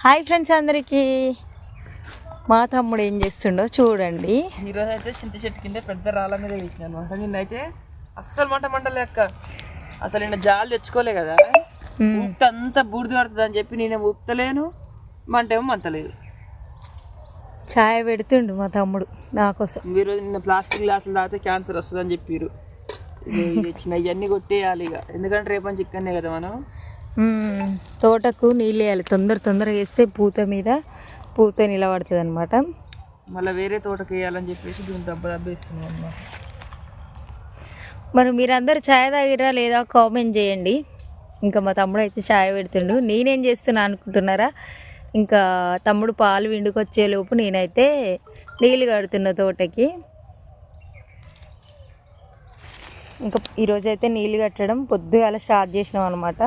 Hi friends అందరికీ. మా తమ్ముడు ఏం చేస్తుండో చూడండి. ఈరోజు అయితే చింత చెట్టు కింద పెద్ద రాళ్ళ మీద వేసినాను అనమాట. నిన్నైతే అస్సలు మంట లెక్క, అసలు నిన్న జాలు తెచ్చుకోలే కదా, ఉప్పు అంతా బూడిద పడుతుంది అని చెప్పి నేనేమో ఉప్తలేను, మంట ఏమో మంటలేదు. ఛాయ్ పెడుతుండు మా తమ్ముడు నా కోసం. ఈరోజు నిన్న ప్లాస్టిక్ గ్లాసులు తాగితే క్యాన్సర్ వస్తుంది అని చెప్పారు. తెచ్చిన ఇవన్నీ కొట్టేయాలి ఇక, ఎందుకంటే రేపని చిక్కనే కదా మనం. తోటకు నీళ్ళు వేయాలి, తొందరగా వేస్తే పూత నిలబడుతుంది అనమాట. మళ్ళీ వేరే తోటకు వేయాలని చెప్పేసి దీన్ని దెబ్బేస్తున్నాం అన్నమాట. మరి మీరందరూ ఛాయ్ తాగిరా లేదా కామెంట్ చేయండి. ఇంకా మా తమ్ముడు అయితే ఛాయ్ పెడుతుండు. నేనేం చేస్తున్నా అనుకుంటున్నారా, ఇంకా తమ్ముడు పాలు విండుకొచ్చే లోపు నేనైతే నీళ్ళు కడుతున్నా తోటకి. ఇంకా ఈరోజైతే నీళ్ళు కట్టడం పొద్దుగాల స్టార్ట్ చేసినాం అనమాట.